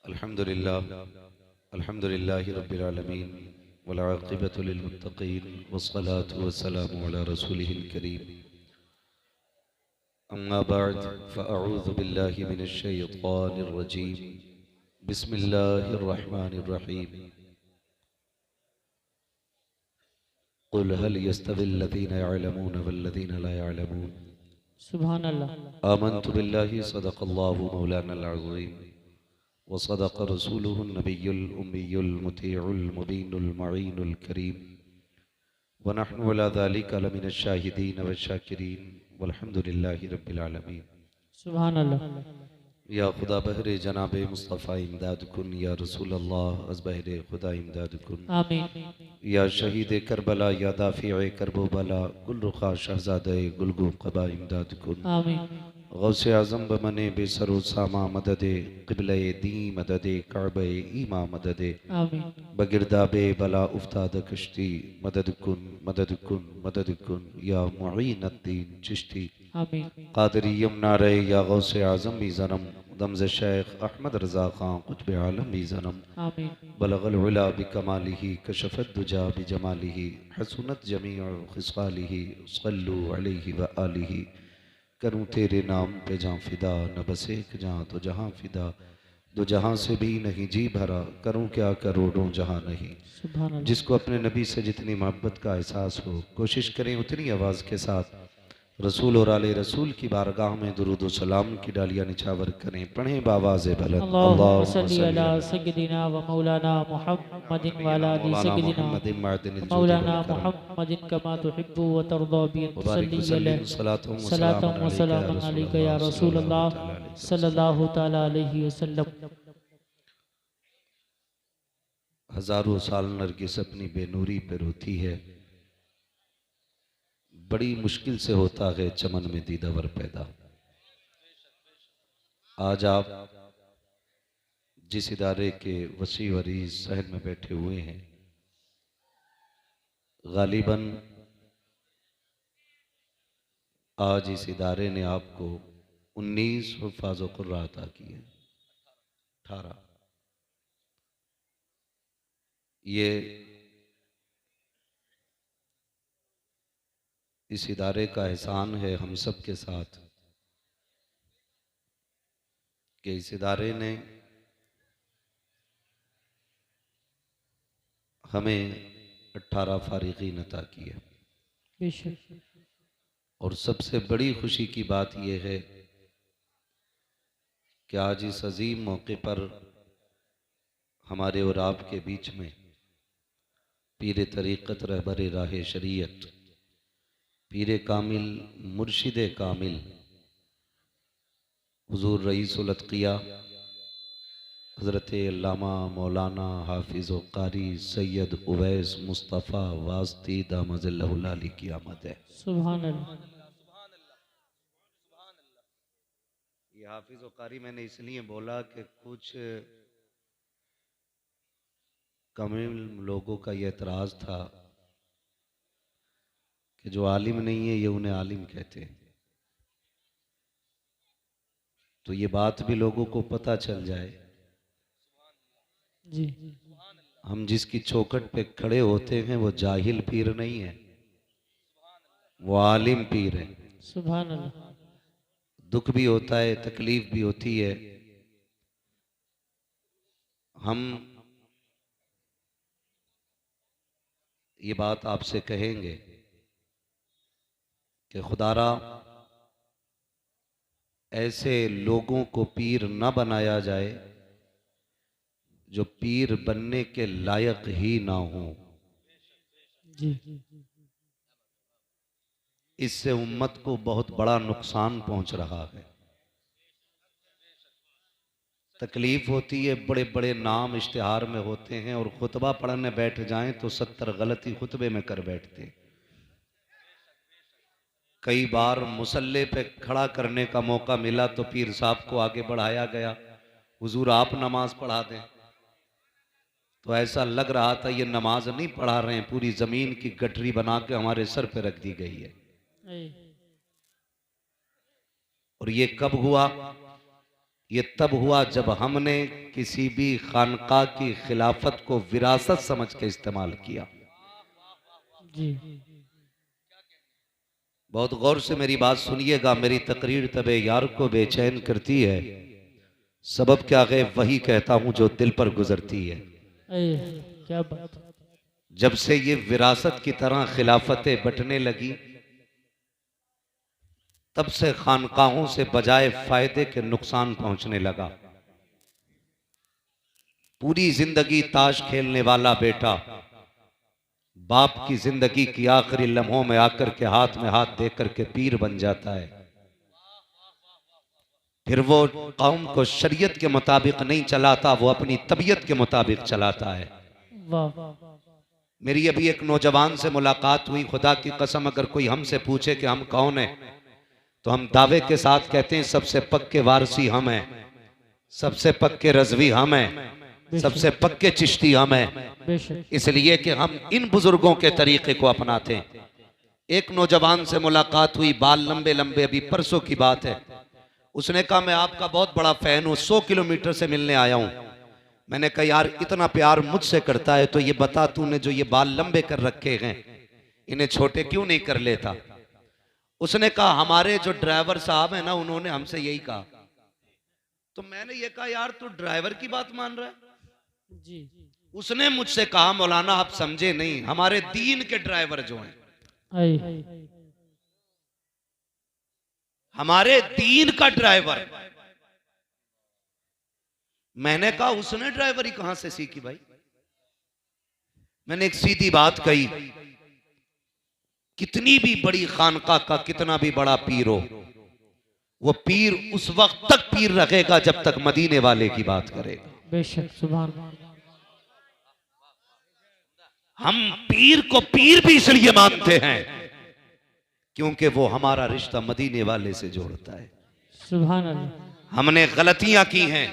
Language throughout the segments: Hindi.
अल्हम्दुलिल्लाहि रब्बिल आलमीन वल आक़िबतु लिल मुत्तक़ीन वस्सलातु वस्सलामु अला रसूलिहिल करीम अम्मा बअद फ़अऊज़ु बिल्लाहि मिनश शैतानिर रजीम बिस्मिल्लाहिर रहमानिर रहीम क़ुल हल यस्तविल लज़ीना यअलमून वल लज़ीना ला यअलमून सुभान अल्लाह। आमन्तु बिल्लाहि सदक़ल्लाहु मौलानल अज़ीम वसदक़ रसूलुहुन नबियुल उम्मियुल मुतीउल मुबीनुल मईनुल करीम वनहनु अला ज़ालिका लमिनश शाहिदीन वश्शाकिरीन वल्हम्दुलिल्लाहि रब्बिल आलमीन। सुभान अल्लाह। या खुदा बहरे जनाबे मुस्तफ़ा इमदाद कुन या रसूल अल्लाह अज़ बहरे खुदा इमदाद कुन आमीन। या शहीद करबला या दाफ़िए करबो बला गुल रुखा शहज़ादे गुलगू क़बा इमदाद कुन आमीन। गौसे आज़म बमने बेसरो सामा मददे क़िबले दी मददे काबे ईमा मददे आमीन। बगिरदाबे बला उफ्ताद कश्ती मदद कुन मदद कुन या मुईनुद्दीन चिश्ती आमीन। क़ादिरियम नारे या गौसे आज़म भी ज़नम दमज़ शेख अहमद रज़ा ख़ां कुतुब आलम भी ज़नम आमीन। बलगल उला बिकमालिही कशफत दुजा बिजमालिही हसनत जमीउ खिसालिही सल्लु अलैहि व आलिही। करूँ तेरे नाम पे जाँ फिदा न बस एक जाँ तो जहाँ फिदा दो जहाँ से भी नहीं जी भरा करूँ क्या करोड़ों जहाँ नहीं। सुभान अल्लाह। जिसको अपने नबी से जितनी मोहब्बत का एहसास हो कोशिश करें उतनी आवाज़ के साथ रसूल और आले रसूल की बारगाह में दुरूद व सलाम की डालियाँ निछावर करें। पढ़ें बावाज़ बुलंद अल्लाहुम्मा सल्ली अला सय्यिदिना व मौलाना मुहम्मदिन व अला आलि सय्यिदिना मौलाना मुहम्मदिन कमा तुहिब्बु व तर्दा बि सल्ली अलैहि सलातम व सलामन अलैका या रसूल अल्लाह सल्लल्लाहु तआला अलैहि वसल्लम। हजारों साल नरगिस अपनी बेनूरी पे रोती है, बड़ी मुश्किल से होता है चमन में दीदावर पैदा। आज आप जिस इदारे के वसी वरीज सहन में बैठे हुए हैं, गालिबन आज इस इदारे ने आपको 19 हुफ़ाज़ क़ुर्रा अता किए। 18 ये इस इदारे का एहसान है हम सब के साथ कि इस इदारे ने हमें 18 फारिगीन अता किए। बेशक। और सबसे बड़ी खुशी की बात यह है कि आज इस अजीम मौके पर हमारे और आपके बीच में पीर तरीक़त रहबर राह शरीयत पीर कामिल मुर्शिद कामिल हुज़ूर रईसुल अत्क़िया हज़रत अल्लामा मौलाना हाफिज़ व क़ारी सैयद उवैस मुस्तफ़ा वास्ती दामज़िल्लहुल आली की आमद है। सुभान अल्लाह। ये हाफिज़ व क़ारी मैंने इसलिए बोला कि कुछ कामिल लोगों का ये एतराज़ था कि जो आलिम नहीं है ये उन्हें आलिम कहते हैं। तो ये बात भी लोगों को पता चल जाए, जी। हम जिसकी चौखट पे खड़े होते हैं वो जाहिल पीर नहीं है, वो आलिम पीर है। सुभान अल्लाह। दुख भी होता है, तकलीफ भी होती है। हम ये बात आपसे कहेंगे कि खुदारा ऐसे लोगों को पीर न बनाया जाए जो पीर बनने के लायक ही ना हो। जी। इससे उम्मत को बहुत बड़ा नुकसान पहुंच रहा है। तकलीफ होती है, बड़े बड़े नाम इश्तिहार में होते हैं और खुतबा पढ़ने बैठ जाएं तो 70 गलती खुतबे में कर बैठते हैं। कई बार मुसल्ले पे खड़ा करने का मौका मिला तो पीर साहब को आगे बढ़ाया गया, हुजूर आप नमाज पढ़ा दें। तो ऐसा लग रहा था ये नमाज नहीं पढ़ा रहे हैं, पूरी जमीन की गठरी बना के हमारे सर पे रख दी गई है। और ये कब हुआ? ये तब हुआ जब हमने किसी भी खानका की खिलाफत को विरासत समझ के इस्तेमाल किया। जी बहुत गौर से मेरी बात सुनिएगा। मेरी तकरीर तबे यार को बेचैन करती है, सबब क्या है वही कहता हूं जो दिल पर गुजरती है। क्या बात। जब से ये विरासत की तरह खिलाफतें बंटने लगी, तब से खानकाहों से बजाय फायदे के नुकसान पहुंचने लगा। पूरी जिंदगी ताश खेलने वाला बेटा बाप की जिंदगी की आखिरी लम्हों में आकर के हाथ में हाथ देकर के पीर बन जाता है। फिर वो कौम को शरीयत के मुताबिक नहीं चलाता, वो अपनी तबीयत के मुताबिक चलाता है। मेरी अभी एक नौजवान से मुलाकात हुई। खुदा की कसम अगर कोई हमसे पूछे कि हम कौन है, तो हम दावे के साथ कहते हैं सबसे पक्के वारसी हम हैं, सबसे पक्के रजवी हम हैं, सबसे पक्के चिश्ती हम हैं, इसलिए कि हम इन बुजुर्गों के तरीके को अपनाते हैं। एक नौजवान से मुलाकात हुई, बाल लंबे लंबे, अभी परसों की बात है। उसने कहा मैं आपका बहुत बड़ा फैन हूं, 100 किलोमीटर से मिलने आया हूं। मैंने कहा यार इतना प्यार मुझसे करता है तो ये बता तूने जो ये बाल लंबे कर रखे हैं इन्हें छोटे क्यों नहीं कर लेता। उसने कहा हमारे जो ड्राइवर साहब है ना, उन्होंने हमसे यही कहा। तो मैंने ये कहा यार तू ड्राइवर की बात मान रहा है जी। उसने मुझसे कहा मौलाना आप समझे नहीं, हमारे दीन के ड्राइवर जो हैं, हमारे दीन का ड्राइवर। मैंने कहा उसने ड्राइवरी कहां से सीखी भाई। मैंने एक सीधी बात कही, कितनी भी बड़ी खानका का कितना भी बड़ा पीर हो, वो पीर उस वक्त तक पीर रखेगा जब तक मदीने वाले की बात करेगा। बेशक सुभान। हम पीर को पीर भी इसलिए मानते हैं क्योंकि वो हमारा रिश्ता मदीने वाले से जोड़ता है। सुभान अल्लाह। हमने गलतियां की हैं,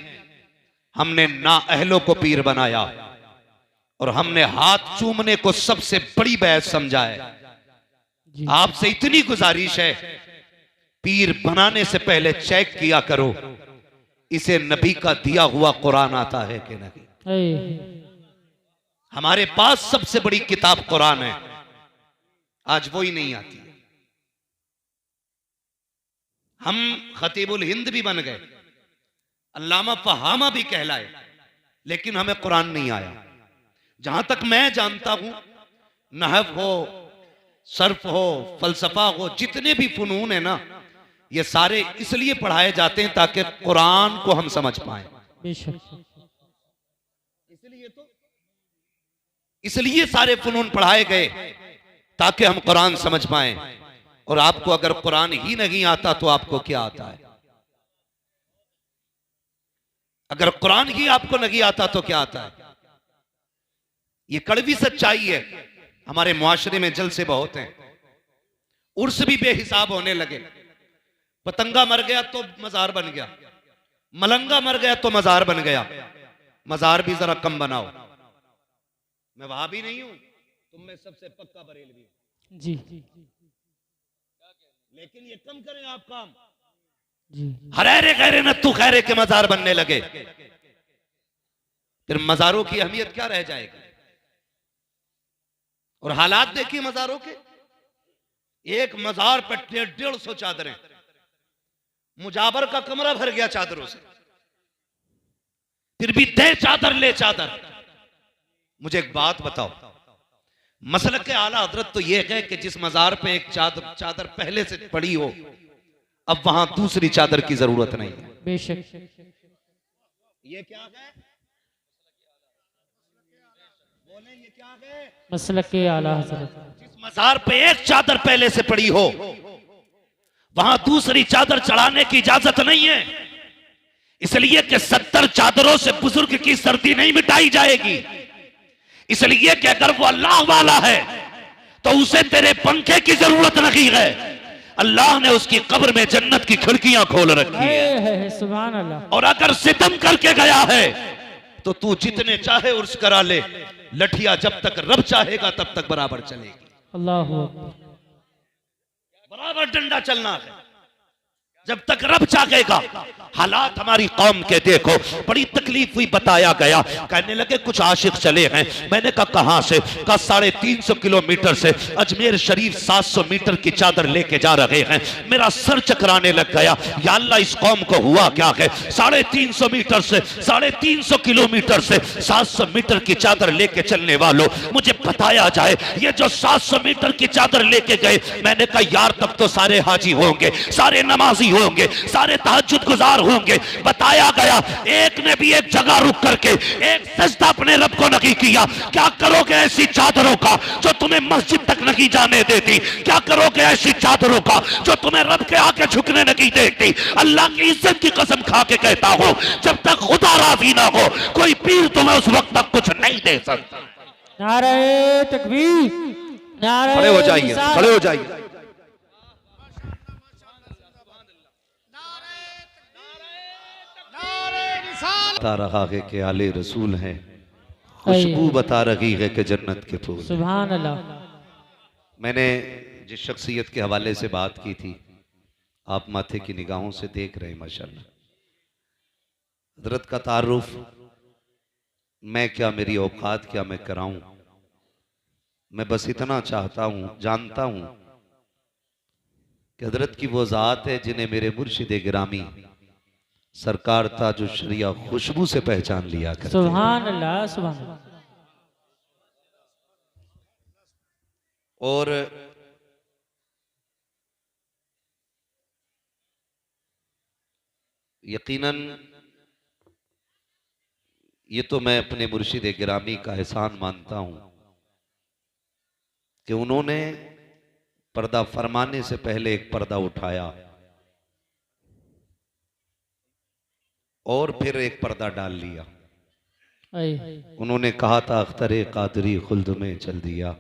हमने ना अहलों को पीर बनाया और हमने हाथ चूमने को सबसे बड़ी बैत समझा है। आपसे इतनी गुजारिश है, पीर बनाने से पहले चेक किया करो इसे नबी का दिया हुआ कुरान आता है कि नहीं। हमारे पास सबसे बड़ी किताब कुरान है, आज वो ही नहीं आती। हम खतीबुल हिंद भी बन गए, अल्लामा फहामा भी कहलाए, लेकिन हमें कुरान नहीं आया। जहां तक मैं जानता हूं, नहव हो, सर्फ हो, फलसफा हो, जितने भी फनून है ना, ये सारे इसलिए पढ़ाए जाते हैं ताकि कुरान को हम समझ पाए। इसलिए सारे फनून पढ़ाए गए ताकि हम कुरान समझ पाए। और आपको अगर कुरान ही नहीं आता तो आपको क्या आता है? अगर कुरान ही आपको नहीं आता तो क्या आता है? ये कड़वी सच्चाई है। हमारे मुआशरे में जलसे बहुत हैं, उर्स भी बेहिसाब होने लगे। पतंगा मर गया तो मजार बन गया, मलंगा मर गया तो मजार बन गया। मजार भी जरा कम बनाओ। मैं वहां भी नहीं हूं, तुम में सबसे पक्का बरेलवी हूं जी, लेकिन ये कम करें आप काम जी। हरेरे खैरे न तू खैरे के मजार बनने लगे, फिर मजारों की अहमियत क्या रह जाएगी? और हालात देखिए मजारों के, एक मजार पर 150 चादरें, मुजाबर का कमरा भर गया चादरों से, फिर भी दे चादर ले चादर। मुझे एक बात बताओ, मसलक के आला हजरत तो यह है कि जिस मजार पे एक चादर पहले से पड़ी हो, अब वहां दूसरी चादर की जरूरत नहीं है। बेशक। ये क्या है? बोले ये क्या है? मसलक के आला हजरत। जिस मजार पे एक चादर पहले से पड़ी हो, वहां दूसरी चादर चढ़ाने की इजाजत नहीं है, इसलिए कि 70 चादरों से बुजुर्ग की सर्दी नहीं मिटाई जाएगी। इसलिए कि अगर वो अल्लाह वाला है तो उसे तेरे पंखे की जरूरत नहीं है, अल्लाह ने उसकी कब्र में जन्नत की खिड़कियां खोल रखी है। सुभान अल्लाह। और अगर सितम करके गया है तो तू जितने चाहे उर्स करा ले, लठिया जब तक रब चाहेगा तब तक बराबर चलेगी। अल्लाह बराबर डंडा चलना है। जब तक रब चाहेगा। हालात हमारी कौम के देखो, बड़ी तकलीफ हुई, बताया गया। कहने लगे कुछ आशिक चले हैं। मैंने कहा कहां से? कहा 350 किलोमीटर से। अजमेर शरीफ 700 मीटर की चादर लेके जा रहे हैं। मेरा सर चकराने लग गया, या अल्लाह इस कौम को हुआ क्या है? 350 मीटर से 350 किलोमीटर से 700 मीटर की चादर लेके चलने वालों, मुझे बताया जाए ये जो 700 मीटर की चादर लेके गए। मैंने कहा यार तब तो सारे हाजी होंगे, सारे नमाजी होंगे, सारे तहज्जुद गुजार होंगे। बताया गया एक ने भी एक जगह रुक करके एक सजदा अपने रब को नहीं किया। क्या करोगे ऐसी चादरों का जो तुम्हें मस्जिद तक नहीं जाने देती? क्या करोगे ऐसी चादरों का जो तुम्हें रब के आगे झुकने नहीं देती? अल्लाह की इज्जत की कसम खा के कहता हूं, जब तक खुदा राजी ना हो कोई पीर तुम्हें उस वक्त तक कुछ नहीं दे सकता। नारे तकबीर, नारे खड़े हो जाइए, खड़े हो जाइए। बता रहा है कि आले रसूल हैं, खुशबू बता रही है कि जन्नत के फूल। सुभान अल्लाह। मैंने जिस शख्सियत के हवाले से बात की थी, आप माथे की निगाहों से देख रहे हैं माशाल्लाह। हजरत का तारुफ मैं क्या, मेरी औकात क्या, मैं कराऊं। मैं बस इतना चाहता हूं, जानता हूं कि हजरत की वो जात है जिन्हें मेरे मुर्शिद गिरामी सरकार ताजुल शरिया खुशबू से पहचान लिया करते। सुभान अल्लाह, सुभान अल्लाह। और यकीनन ये तो मैं अपने मुर्शिद गिरामी का एहसान मानता हूं कि उन्होंने पर्दा फरमाने से पहले एक पर्दा उठाया और फिर एक पर्दा डाल लिया। उन्होंने कहा था अख्तरे कादरी खुल्द में चल दिया,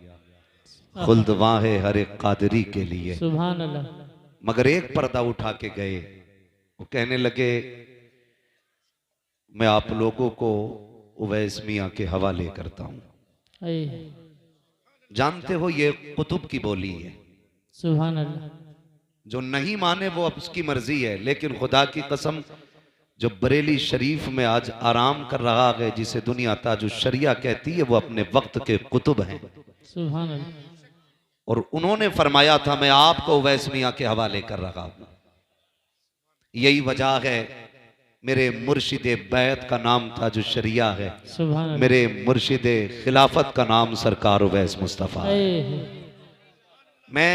खुल्द वहां है हर एक कादरी के लिए। सुभान अल्लाह। मगर एक पर्दा उठा के गए, वो कहने लगे मैं आप लोगों को उवैस मियां के हवाले करता हूं। जानते हो ये कुतुब की बोली है। सुभान अल्लाह। जो नहीं माने वो अब उसकी मर्जी है, लेकिन खुदा की कसम जो बरेली शरीफ में आज आराम कर रहा है, जिसे दुनिया ताजुल शरिया कहती है, वो अपने वक्त के कुतुब हैं। सुभान अल्लाह। और उन्होंने फरमाया था मैं आपको उवैस मियां के हवाले कर रहा हूं। यही वजह है मेरे मुर्शिद बैत का नाम ताजुल शरिया है, मेरे मुर्शिद खिलाफत का नाम सरकार उवैस मुस्तफा है। मैं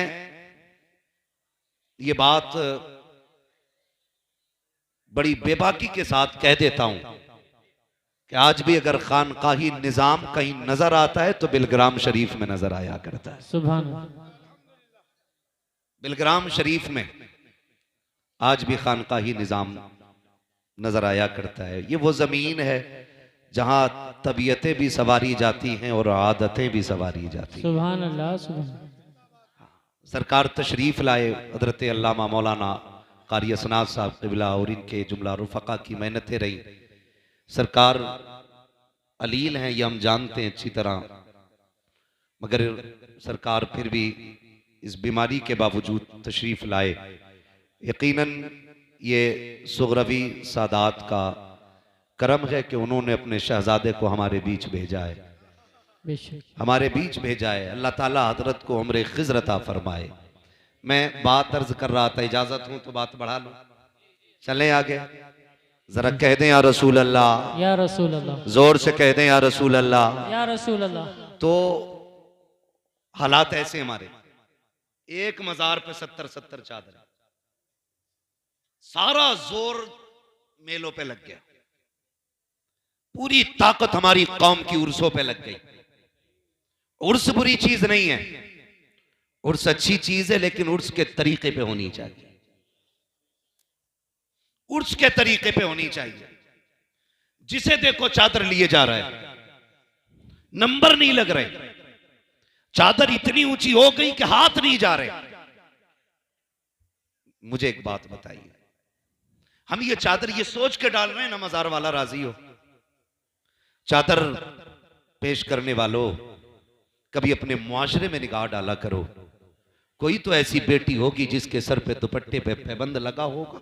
ये बात बड़ी बेबाकी के साथ कह देता हूं कि आज भी अगर खानकाही निजाम कहीं नजर आता है तो बिलग्राम शरीफ में नजर आया करता है। सुभान। बिलग्राम शरीफ में आज भी खानकाही निजाम नजर आया करता है। ये वो जमीन है जहां तबीयतें भी सवारी जाती हैं और आदतें भी सवारी जाती हैं। सुभान अल्लाह, सुभान। सरकार तशरीफ लाए, हजरत अल्लामा मौलाना कारी असनाद साहब क़िबला और इनके जुमला रुफ़क़ा की मेहनतें रही। सरकार अलील हैं, ये हम जानते हैं अच्छी तरह, मगर सरकार फिर भी इस बीमारी के बावजूद तशरीफ लाए। यकीनन ये सुगरवी सादात का करम है कि उन्होंने अपने शहजादे को हमारे बीच भेजा है, हमारे बीच भेजा है। अल्लाह ताला हजरत को उम्र खिज़र अता फरमाए। मैं बात अर्ज कर रहा था, इजाजत हो तो बात बढ़ा लो, चलें आगे। जरा कह दें या रसूल अल्लाह, या रसूल अल्लाह, जोर से कह दें या रसूल अल्लाह, या रसूल अल्लाह। तो हालात ऐसे हमारे, एक मजार पे 70 चादर, सारा जोर मेलों पे लग गया, पूरी ताकत हमारी कौम की उर्सों पे लग गई। उर्स बुरी चीज नहीं है, उर्स अच्छी चीज है, लेकिन उर्स के तरीके पे होनी चाहिए, उर्स के तरीके पे होनी चाहिए। जिसे देखो चादर लिए जा रहा है, नंबर नहीं लग रहे, चादर इतनी ऊंची हो गई कि हाथ नहीं जा रहे। मुझे एक बात बताइए, हम ये चादर ये सोच के डाल रहे हैं ना मजार वाला राजी हो। चादर पेश करने वालों, कभी अपने मुआशरे में निगाह डाला करो। कोई तो ऐसी बेटी होगी जिसके सर पे दुपट्टे पे पैबंद लगा होगा।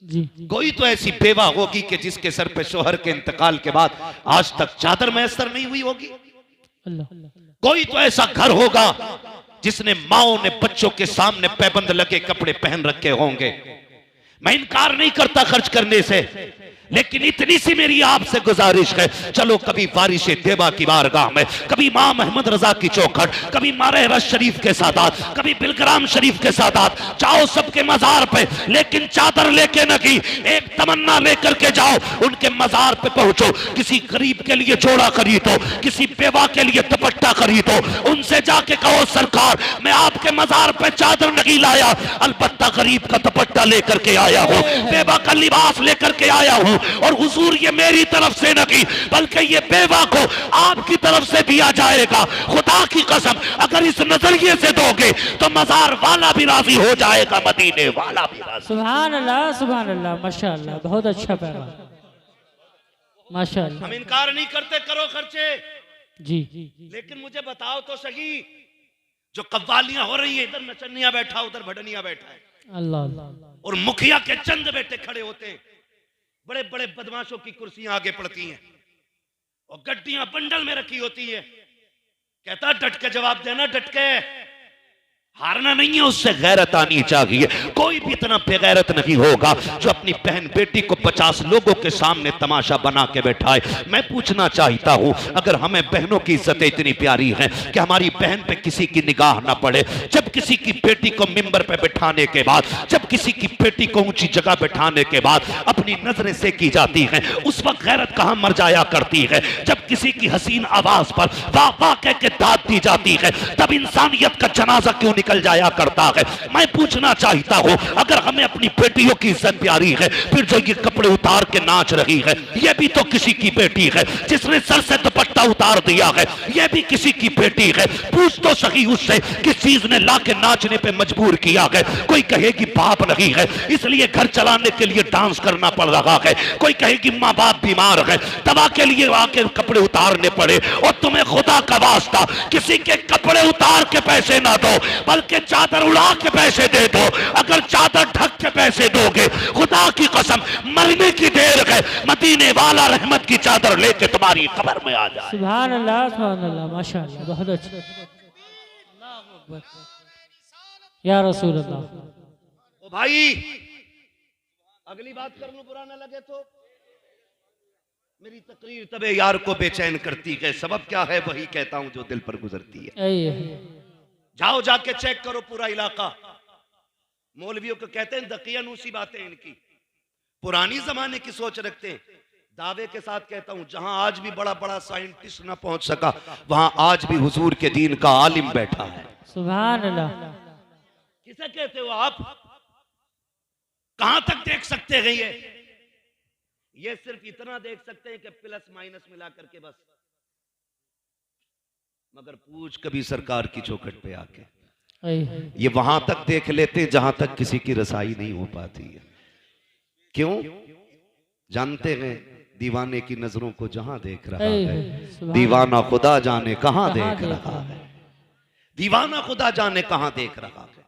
जी कोई तो ऐसी बेवा होगी कि जिसके सर पे शोहर के इंतकाल के बाद आज तक चादर मैसर नहीं हुई होगी। अल्लाह कोई तो ऐसा घर होगा जिसने माओ ने बच्चों के सामने पैबंद लगे कपड़े पहन रखे होंगे। मैं इनकार नहीं करता खर्च करने से, लेकिन इतनी सी मेरी आपसे गुजारिश है, चलो कभी बारिश देवा की बारगाह में, कभी मां महमद रजा की चौखट, कभी मारे रश शरीफ के सादात, कभी बिलग्राम शरीफ के सादात, जाओ सबके मजार पे, लेकिन चादर लेके नहीं, एक तमन्ना लेकर के जाओ, उनके मजार पे पहुंचो, किसी गरीब के लिए जोड़ा खरीदो, किसी बेवा के लिए दुपट्टा खरीदो, उनसे जाके कहो सरकार मैं आपके मजार पे चादर नहीं लाया, अलबत्ता गरीब का दुपट्टा लेकर के आया हूं, बेवा का लिबास लेकर के आया हूं, और हुजूर ये मेरी तरफ से नहीं बल्कि ये बेवा को आपकी तरफ से दिया जाएगा। खुदा की कसम अगर इस नजरिए से दोगे तो मजार वाला भी राजी हो जाएगा, मदीने वाला भी राजी। सुभान अल्लाह माशाअल्लाह, बहुत अच्छा पैगाम माशाअल्लाह। हम इनकार नहीं करते, करो खर्चे, जी लेकिन मुझे बताओ तो सही, जो कव्वालियां हो रही है, इधर नचनिया बैठा उधर भडनिया बैठा है, अल्लाह और मुखिया के चंद बेटे खड़े होते हैं, बड़े बड़े बदमाशों की कुर्सियां आगे पड़ती हैं और गड्डियां बंडल में रखी होती है। कहता डट के जवाब देना, डट के, हारना नहीं है, उससे गैरत आनी चाहिए। कोई भी इतना बेगैरत नहीं होगा जो अपनी बहन बेटी को 50 लोगों के सामने तमाशा बना के बैठाए। मैं पूछना चाहता हूं, अगर हमें बहनों की इज्जतें इतनी प्यारी हैं कि हमारी बहन पे किसी की निगाह ना पड़े, जब किसी की बेटी को मिंबर पे बिठाने के बाद, जब किसी की बेटी को ऊंची जगह बिठाने के बाद अपनी नजरें से की जाती हैं, उस वक्त गैरत कहां मर जाया करती है। जब किसी की हसीन आवाज पर वाह वाह कह के दाद दी जाती है, तब इंसानियत का जनाजा क्यों निकल जाया करता है। मैं पूछना चाहता हूं, अगर हमें अपनी बेटियों की इज्जत प्यारी है, फिर जो ये कपड़े उतार के नाच रही है, ये भी तो किसी की बेटी है। जिसने सर से दुपट्टा उतार दिया है, ये भी किसी की बेटी है। पूछ तो सही उससे किस चीज ने ला के नाचने पे मजबूर किया है। कोई कहेगी बाप नहीं है इसलिए घर चलाने के लिए डांस करना पड़ रहा है, कोई कहेगी माँ बाप बीमार है दवा के लिए आके कपड़े उतारने पड़े। और तुम्हें खुदा का वास्ता किसी के कपड़े उतार के पैसे ना दो, बल्कि चादर उड़ा के पैसे दे दो। अगर चादर ढक के पैसे दोगे, खुदा की कसम मरने की देर है, मदीने वाला रहमत की चादर लेके तुम्हारी कब्र में आ जाए। सुभान अल्लाह माशाअल्लाह, बहुत अच्छा। या रसूल अल्लाह। ओ भाई अगली बात कर लूं, बुरा ना लगे तो। मेरी तकरीर तबे यार को बेचैन करती है, सबब क्या है वही कहता हूं जो दिल पर गुजरती है। जाओ जाके चेक करो पूरा इलाका। मौलवियों को कहते हैं दकियानूसी बातें इनकी, पुरानी जमाने की सोच रखते हैं। दावे के साथ कहता हूं, जहां आज भी बड़ा बड़ा साइंटिस्ट ना पहुंच सका, वहां आज भी हुजूर के दीन का आलिम बैठा है। सुभान अल्लाह। किसे कहते हो आप? कहां तक देख सकते हैं? ये सिर्फ इतना देख सकते हैं कि प्लस माइनस मिला करके बस, मगर पूछ कभी सरकार की चौखट पे आके, ये वहां तक देख लेते हैं जहां तक किसी की रसाई नहीं हो पाती है। क्यों? जानते हैं दीवाने की नजरों को जहां देख रहा है, दीवाना खुदा जाने कहां देख रहा है। दीवाना खुदा जाने कहां देख रहा है।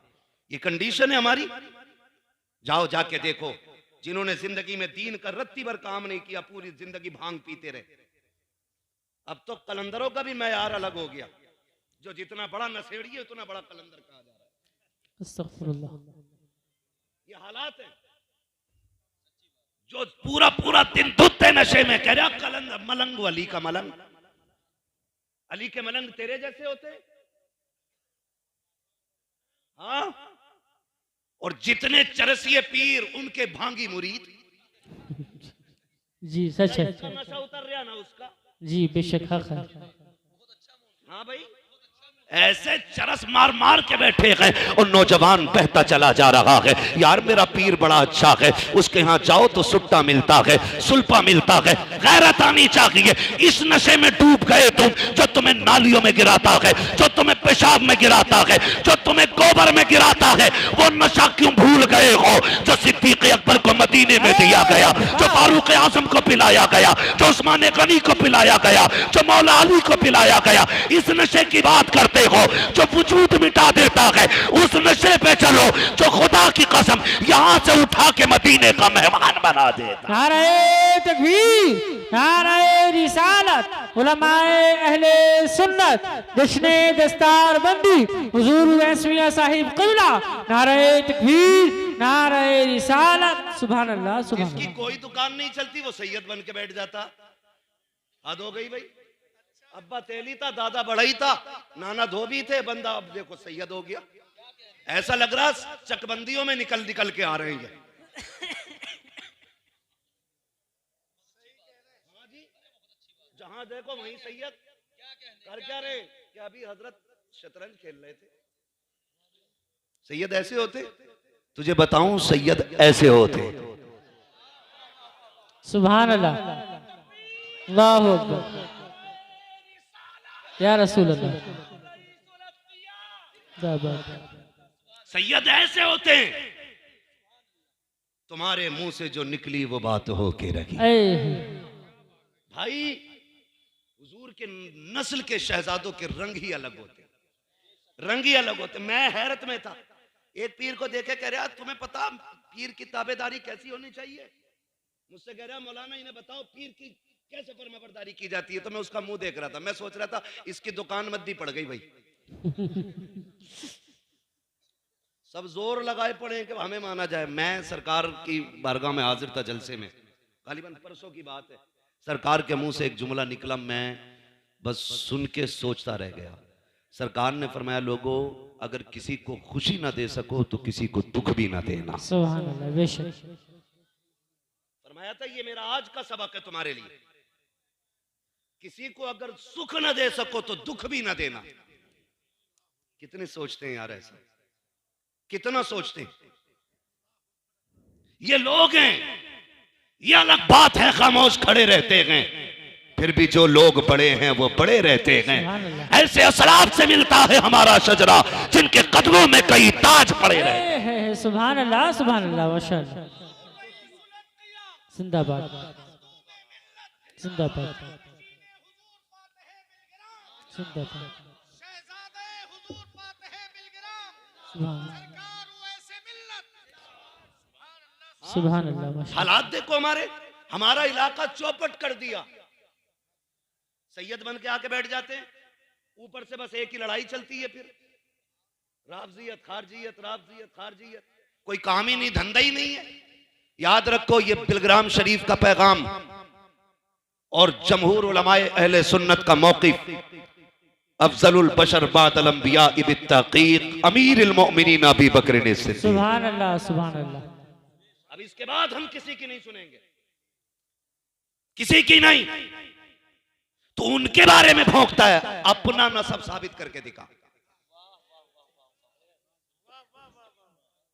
ये कंडीशन है हमारी। जाओ जाके देखो, जिन्होंने जिंदगी में दीन का रत्ती भर काम नहीं किया, पूरी जिंदगी भांग पीते रहे। अब तो कलंदरों का भी मैयार अलग हो गया, जो जितना बड़ा नशेड़ी है उतना बड़ा कलंदर कहा जा रहा है। अस्तगफुरुल्लाह। ये हालात है। जो पूरा पूरा दिन धुते नशे में कह रहा कलंदर मलंग, अली का मलंग, अली के मलंग तेरे जैसे होते। हाँ, और जितने चरसिए पीर उनके भांगी मुरीद। जी सच है। नशा उतर रहा ना उसका। जी बेशक हक है। हाँ भाई, ऐसे चरस मार मार के बैठे हैं और नौजवान बहता चला जा रहा है। यार मेरा पीर बड़ा अच्छा है, उसके यहाँ जाओ तो सुट्टा मिलता है, सुल्पा मिलता है। गैरत आनी चाहिए। इस नशे में डूब गए तुम, जो तुम्हें नालियों में गिराता है, जो तुम्हें पेशाब में गिराता है, जो तुम्हें गोबर में गिराता है, वो नशा क्यों भूल गए हो जो सिद्दीक अकबर को मदीने में दिया गया, जो फारूक आजम को पिलाया गया, जो उस्मान गनी को पिलाया गया, जो मौला अली को पिलाया गया। इस नशे की बात करते हो जो वजूद मिटा देता है, उस नशे पे चलो जो खुदा की कसम यहाँ से उठा के मदीने का मेहमान बना देता। नारे तकबीर, नारे रिसालत, उलमाए अहले सुन्नत, जश्ने दस्तार बंदी हुजूर वैसमिया साहिब क़िबला, नारे तकबीर, नारे रिसालत। सुभान अल्लाह, सुभान इसकी अल्लाह। कोई दुकान नहीं चलती, वो सैयद बन के बैठ जाता। हद हो गई भाई। अब्बा तेली था, दादा बड़ाई था, नाना धोबी थे, बंदा अब देखो सैयद हो गया। ऐसा लग रहा चकबंदियों में निकल निकल के आ रहे हैं। हाँ जी, जहां देखो वहीं सैयद। कर क्या रहे? क्या अभी हजरत शतरंज खेल रहे थे। सैयद ऐसे होते? तुझे बताऊं, सैयद ऐसे होते। सुभान अल्लाह, अल्लाहु अकबर, या रसूल अल्लाह। सैयद ऐसे होते हैं, तुम्हारे मुंह से जो निकली वो बात हो के रही। भाई हुजूर के नस्ल के शहजादों के रंग ही अलग होते, रंग ही अलग होते। मैं हैरत में था, एक पीर को देखे कह रहा तुम्हें पता पीर की ताबेदारी कैसी होनी चाहिए? मुझसे कह रहा मौलाना इन्हें बताओ पीर की कैसे फरमाबरदारी की जाती है। तो मैं उसका मुंह देख रहा था, मैं सोच रहा था इसकी दुकान मद्दी पड़ गई भाई। सब जोर लगाए पड़े कि हमें माना जाए। मैं सरकार की बारगाह में हाजिर था जलसे में, गालिबन परसों की बात है। सरकार के मुंह से एक जुमला निकला, मैं बस सुन के सोचता रह गया। सरकार ने फरमाया लोगों अगर किसी को खुशी ना दे सको तो किसी को दुख भी ना देना। सुभान अल्लाह, बेशक। फरमाया था ये मेरा आज का सबक है तुम्हारे लिए, किसी को अगर सुख ना दे सको तो दुख भी ना देना। कितने सोचते हैं यार ऐसा, कितना सोचते हैं। ये लोग हैं, ये अलग बात है खामोश खड़े रहते हैं, फिर भी जो लोग बड़े हैं वो बड़े रहते हैं। ऐसे असलाफ से मिलता है हमारा शजरा जिनके कदमों में कई ताज पड़े रहे। सुभान अल्लाह, सुभान अल्लाह, माशाअल्लाह। जिंदाबाद, जिंदाबाद, जिंदाबाद। सुभान अल्लाह, माशाअल्लाह। हालात देखो हमारे, हमारा इलाका चौपट कर दिया। सैयद बन के आके बैठ जाते हैं, ऊपर से बस एक ही लड़ाई चलती है, फिर राफजियत खारजियत, राफजियत खारजियत, कोई काम ही नहीं, धंधा ही नहीं है। याद रखो ये बिलग्राम शरीफ का पैगाम और जमहूर उलमाए अहले सुन्नत का मौक़िफ़, अफजलुल बशर बादल अंबिया बित्तक़ीक़ अमीरुल मोमिनीन अबी बकर सिद्दीक़। सुभान अल्लाह, सुभान अल्लाह। अब इसके बाद हम किसी की नहीं सुनेंगे, किसी की नहीं। तो उनके बारे में भोंकता है, अपना नसब साबित करके दिखा,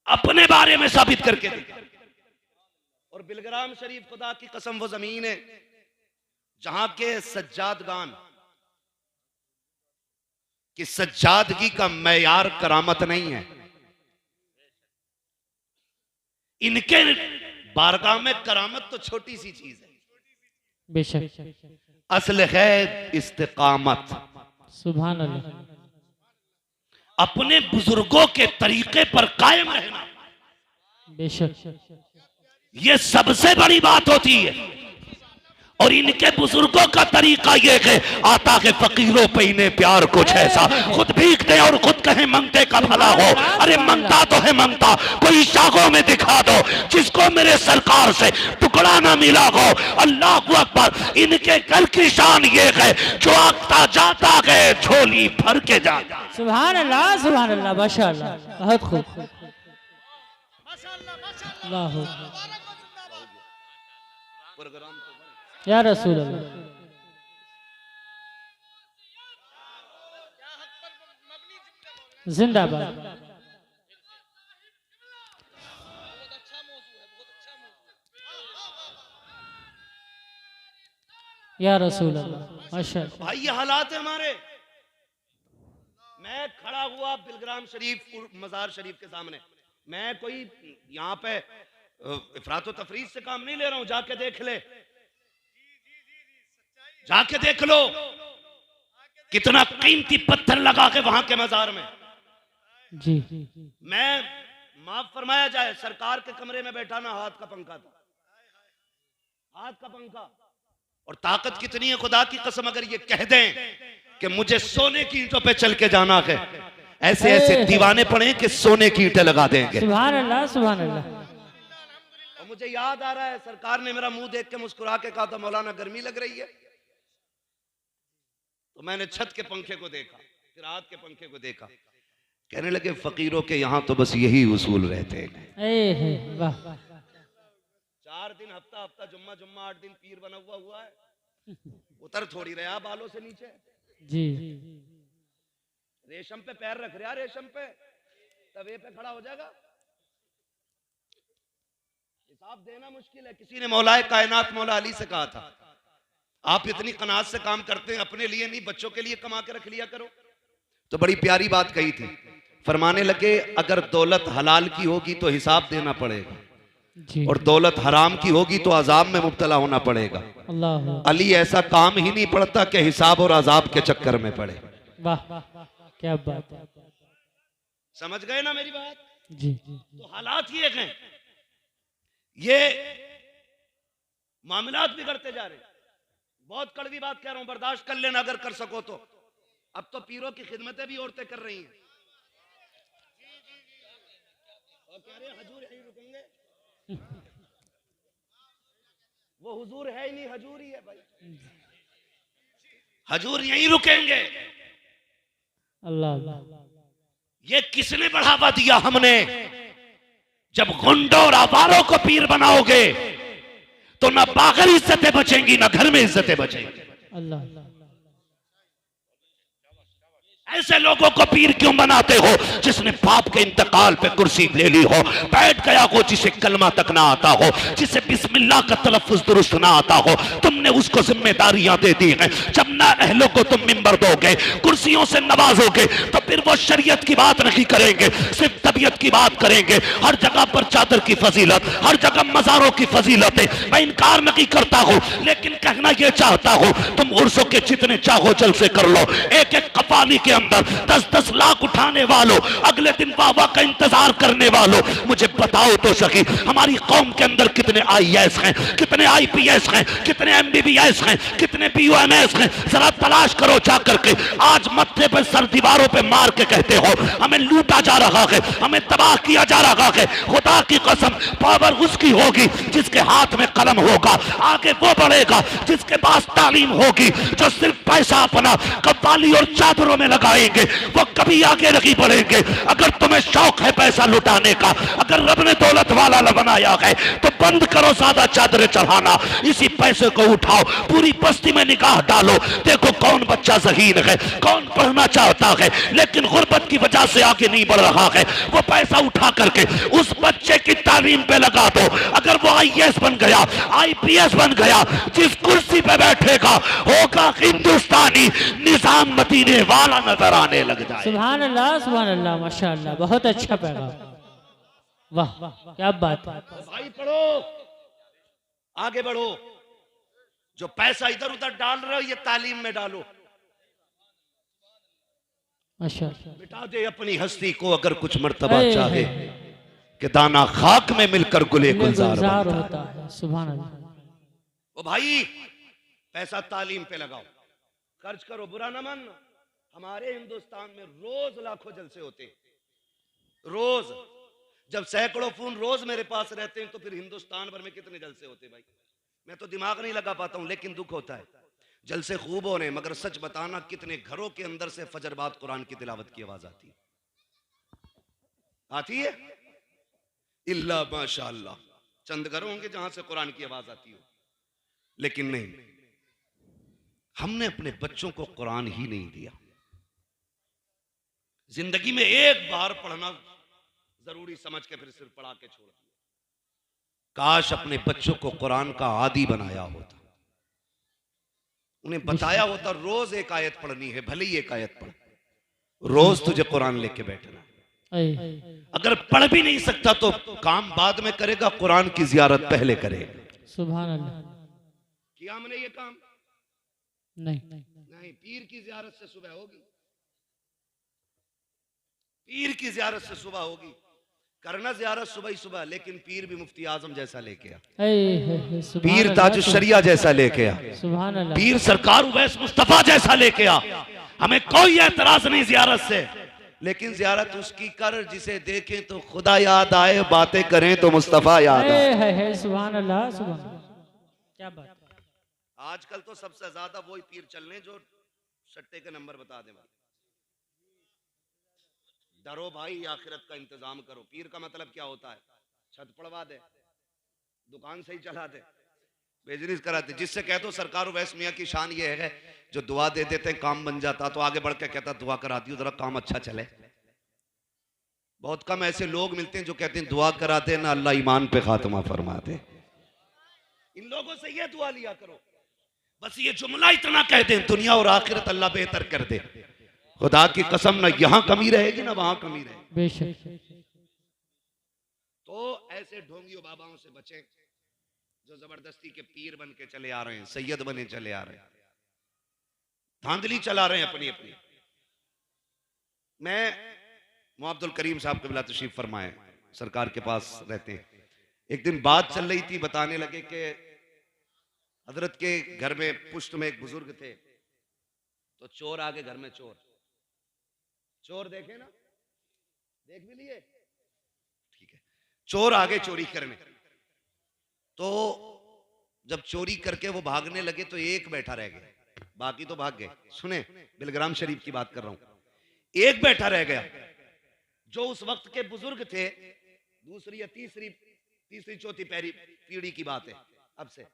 अपने बारे में साबित करके दिखा। और बिलग्राम शरीफ खुदा की कसम वो जमीन है जहां के सज्जादगान कि सज्जादगी का मैयार करामत नहीं है। इनके बारगाह में करामत तो छोटी सी चीज है, बेशक। असल है इस्तिकामत। सुभान अल्लाह। अपने बुजुर्गों के तरीके पर कायम रहना, बेशक। ये सबसे बड़ी बात होती है। और इनके बुजुर्गों का तरीका ये है, आता के फकीरों पे इन्हें प्यार कुछ ऐसा, खुद भीखते और खुद कहें मंगते का भला हो। अरे मंगता तो है मंगता, कोई शागों में दिखा दो जिसको मेरे सरकार से टुकड़ा ना मिला हो। अल्लाह अकबर। इनके घर की शान ये है जो आता जाता है झोली भर के जाता। सुभान अल्लाह, सुभान अल्लाह, माशाअल्लाह, बहुत खूब। अल्लाह या रसूल अल्लाह। जिंदाबाद। या रसूल अल्लाह, माशाअल्लाह। भाई ये हालात है हमारे। मैं खड़ा हुआ बिलग्राम शरीफ मजार शरीफ के सामने, मैं कोई यहाँ पे इफरात व तफरीज से काम नहीं ले रहा हूं। जाके देख ले, जाके देख लो। कितना कीमती पत्थर लगा के वहां के मजार में। जी मैं माफ फरमाया जाए, सरकार के कमरे में बैठा ना, हाथ का पंखा था, हाथ का पंखा। और ताकत कितनी है खुदा की कसम, अगर ये कह दें कि मुझे सोने की ईंटों पे चल के जाना है, ऐसे ऐसे दीवाने पड़े कि सोने की ईंटें लगा देंगे। सुभान अल्लाह सुभान अल्लाह। और मुझे याद आ रहा है, सरकार ने मेरा मुंह देख के मुस्कुरा के कहा था, मौलाना गर्मी लग रही है। तो मैंने छत के पंखे को देखा, फिर हाथ के पंखे को देखा, कहने लगे फकीरों के यहाँ तो बस यही उसूल रहते हैं। वाह 4 दिन हफ्ता हफ्ता जुम्मा जुम्मा 8 दिन पीर बना हुआ है, उतर थोड़ी रहा बालों से नीचे। जी रेशम पे पैर रख रहा, रेशम पे तवे पे खड़ा हो जाएगा। हिसाब देना मुश्किल है। किसी ने मौलाए कायनात मौला अली से कहा था, आप इतनी कनात से काम करते हैं, अपने लिए नहीं बच्चों के लिए कमा के रख लिया करो। तो बड़ी प्यारी बात कही थी, फरमाने लगे अगर दौलत हलाल की होगी तो हिसाब देना पड़ेगा, और दौलत हराम की होगी तो अजाब में मुब्तला होना पड़ेगा। अल्लाह अली ऐसा काम ही नहीं पड़ता कि हिसाब और अजाब के चक्कर में पड़े। वाह क्या बात है। समझ गए ना मेरी बात? जी तो हालात ये हैं, ये मामलात बिगड़ते जा रहे हैं। बहुत कड़वी बात कह रहा हूं, बर्दाश्त कर लेना अगर कर सको तो। अब तो पीरों की खिदमतें भी औरतें कर रही हैं। और कह रहे हैं हजूर यहीं रुकेंगे, वो हुजूर है ही नहीं, हजूर ही है भाई, हजूर यहीं रुकेंगे। अल्लाह ये किसने बढ़ावा दिया? हमने। जब गुंडों और आवारों को पीर बनाओगे तो ना बाहर इज्जतें बचेंगी ना घर में इज्जतें बचेंगी। अल्लाह ऐसे लोगों को पीर क्यों बनाते हो जिसने बाप के इंतकाल पे कुर्सी ले ली हो, बैठ गया हो, जिसे कलमा तक ना आता हो, जिसे बिस्मिल्लाह का तलफ्फुज दुरुस्त ना आता हो, तुमने उसको जिम्मेदारियां दे दी हैं। जब ना अहलों को तुम मिंबर दोगे, कुर्सियों से नवाजोगे, तो फिर वो शरीयत की बात नहीं करेंगे, सिर्फ तबीयत की बात करेंगे। हर जगह पर चादर की फजीलत, हर जगह मज़ारों की फजीलत है। मैं इनकार नहीं करता हूँ, लेकिन कहना यह चाहता हूँ, तुम उर्सों के जितने चाहो जलसे कर लो, एक एक कवाली के 10-10 लाख उठाने वालों, अगले दिन बाबा का इंतजार करने वालों, मुझे बताओ तो सही हमारी कौम के अंदर कितने आईएएस हैं, कितने आईपीएस हैं, कितने एमबीबीएस हैं, कितने बीयूएमएस हैं? जरा तलाश करो जाकर के। आज मत्थे पर सर दीवारों पे मार के कहते हो हमें लूटा जा रहा है, हमें तबाह किया जा रहा है। खुदा की कसम, पावर उसकी होगी जिसके हाथ में कलम होगा, आगे वो बढ़ेगा जिसके पास तालीम होगी। जो सिर्फ पैसा अपना कव्वाली और चादरों में लगाएंगे वो कभी आगे नहीं बढ़ेंगे। अगर तुम्हें शौक है पैसा लुटाने का, अगर रब ने दौलत वाला बनाया है, तो बंद करो ज्यादा चादरें चढ़ाना, इसी पैसे को उठाओ, पूरी बस्ती में निगाह डालो, देखो कौन बच्चा ज़हीन है, कौन पढ़ना चाहता है लेकिन गुर्बत की वजह से आगे नहीं बढ़ रहा है। वो पैसा उठा करके उस बच्चे की तालीम पे लगा दो। अगर वो आईएएस बन गया, आईपीएस बन गया, जिस कुर्सी पे बैठेगा होगा हिंदुस्तानी निजाम मदीने वाला नजर आने लग जाए। सुभान अल्लाह माशाअल्लाह, बहुत अच्छा पैगाम। वाह क्या बात है। भाई पढ़ो, आगे बढ़ो। जो पैसा इधर उधर डाल रहे हो ये तालीम में डालो। माशाअल्लाह मिटा दे अपनी हस्ती को अगर कुछ मर्तबा चाहे कि दाना खाक में मिलकर गुले गुलजार होता है। सुभान अल्लाह। ओ भाई पैसा तालीम पे लगाओ, खर्च करो, बुरा ना मानना। हमारे हिंदुस्तान में रोज लाखों जलसे होते हैं, रोज। जब सैकड़ों फोन रोज मेरे पास रहते हैं तो फिर हिंदुस्तान भर में कितने जलसे होते हैं भाई, मैं तो दिमाग नहीं लगा पाता हूं। लेकिन दुख होता है, जलसे खूब हो रहे हैं, मगर सच बताना कितने घरों के अंदर से फजर बाद कुरान की तिलावत की आवाज आती है? आती है? इल्ला माशाअल्लाह, चंद घर होंगे जहां से कुरान की आवाज आती हो, लेकिन नहीं, हमने अपने बच्चों को कुरान ही नहीं दिया। जिंदगी में एक बार पढ़ना जरूरी समझ के फिर सिर्फ पढ़ा के छोड़ दिया। काश अपने बच्चों को कुरान का आदी बनाया होता, उन्हें बताया होता रोज एक आयत पढ़नी है, भले ही एक आयत पढ़, रोज तुझे कुरान लेके बैठना। अगर पढ़ भी नहीं सकता तो काम बाद में करेगा, कुरान की जियारत पहले करेगा। सुभान अल्लाह। किया हमने ये काम? नहीं नहीं, पीर की ज़ियारत से सुबह होगी, पीर की ज़ियारत से सुबह होगी। करना ज़ियारत सुबह ही सुबह, लेकिन पीर भी मुफ्ती आजम जैसा लेके आ, पीर ताजुश शरिया जैसा लेके आ, सुभान अल्लाह, पीर सरकार उवैस मुस्तफा जैसा लेके आ। हमें कोई एतराज नहीं ज़ियारत से, लेकिन ज़ियारत उसकी कर जिसे देखें तो खुदा याद आए, बातें करें तो मुस्तफा याद आए। सुभान अल्लाह, सुभान अल्लाह, क्या बात। आजकल तो सबसे ज्यादा वही पीर चलने जो सट्टे के नंबर बता दे। डरो भाई, आखिरत का इंतजाम करो। पीर का मतलब क्या होता है? छत पड़वा दे, दुकान सही चला दे, बिजनेस करा दे। जिससे कह दो सरकार उवैस मियां की शान ये है जो दुआ दे देते हैं काम बन जाता, तो आगे बढ़ के कहता दुआ करा दियो जरा काम अच्छा चले। बहुत कम ऐसे लोग मिलते हैं जो कहते हैं दुआ करा दे ना अल्लाह ईमान पे खात्मा फरमा दे। इन लोगों से ये दुआ लिया करो, बस ये जुमला इतना कह दे दुनिया और आखिरत अल्लाह बेहतर कर दे। खुदा की कसम ना यहाँ कमी रहेगी ना वहां कमी रहेगी। बेशक। तो ऐसे ढोंगियों बाबाओं से बचें जो जबरदस्ती के पीर बन के चले आ रहे हैं, सैयद बने चले आ रहे हैं, धांधली चला रहे हैं अपनी अपनी। मैं अब्दुल करीम साहब कबिला तशरीफ फरमाए, सरकार के पास रहते हैं। एक दिन बात चल रही थी, बताने लगे कि हजरत के घर में पुष्ट में एक बुजुर्ग थे, तो चोर आगे घर में, चोर देखे ना, देख भी लिए, ठीक है। चोर आगे चोरी करने, तो जब चोरी करके वो भागने लगे तो एक बैठा रह गया, बाकी तो भाग गए। सुने, बिलग्राम शरीफ की बात कर रहा हूं। एक बैठा रह गया जो उस वक्त के बुजुर्ग थे, दूसरी या तीसरी चौथी पीढ़ी की बात है अब से।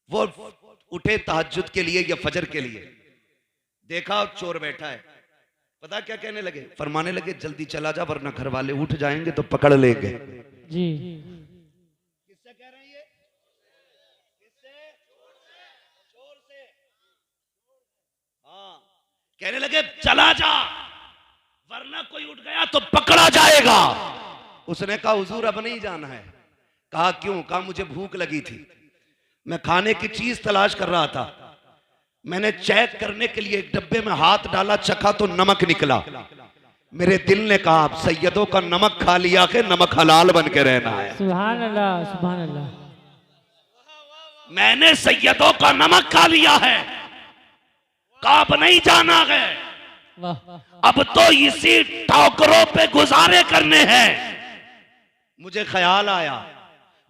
वो उठे तहज्जुद के लिए या फजर के लिए, देखा चोर बैठा है, पता क्या कहने लगे? फरमाने लगे जल्दी चला जा वरना घर वाले उठ जाएंगे तो पकड़ लेंगे। जी। किससे कह रहे हैं ये? किससे? चोर से। हाँ, कहने लगे चला जा वरना कोई उठ गया तो पकड़ा जाएगा। उसने कहा हुजूर अब नहीं जाना है। कहा क्यों? कहा मुझे भूख लगी थी, मैं खाने की चीज तलाश कर रहा था, मैंने चेक करने के लिए एक डब्बे में हाथ डाला, चखा तो नमक निकला। मेरे दिल ने कहा आप सैयदों का नमक खा लिया के नमक हलाल बन के रहना है। सुभान अल्लाह, सुभान अल्लाह। मैंने सैयदों का नमक खा लिया है, काब नहीं जाना है, अब तो इसी ठोकरों पे गुजारे करने हैं। मुझे ख्याल आया,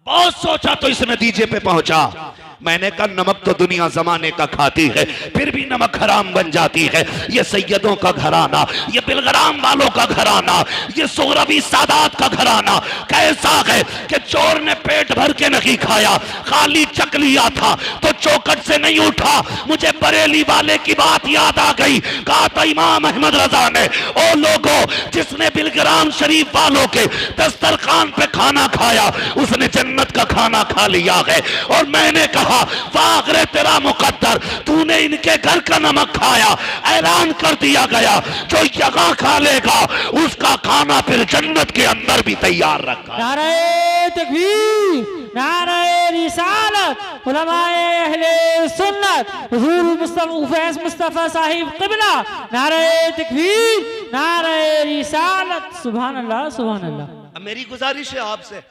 बहुत सोचा तो इस नतीजे पे पहुंचा। मैंने कहा नमक तो दुनिया जमाने का खाती है, फिर भी नमक हराम बन जाती है। ये सैयदों का घराना, ये बिलग्राम वालों का घराना, ये सोहरवी सादात का घराना कैसा है कि चोर ने पेट भर के नहीं खाया, खाली चक लिया था तो चौकट से नहीं उठा। मुझे बरेली वाले की बात याद आ गई। कहा था इमाम अहमद रजा ने, ओ लोगों जिसने बिलग्राम शरीफ वालों के दस्तरखान पे खाना खाया उसने जन्नत का खाना खा लिया है। और मैंने कहा वागरे तेरा मुकद्दर, तूने इनके घर का नमक खाया, ऐलान कर दिया गया जो यहाँ खा लेगा उसका खाना फिर जन्नत के अंदर भी तैयार रखा। नारे तकबीर, नारे रिसालत, उलमाए अहले सुन्नत, हुजूर मुस्तफा मुस्तफा साहिब क़िबला, नारे तकबीर, नारे रिसालत। सुभान अल्लाह, सुभान अल्लाह। अब मेरी गुजारिश है आपसे,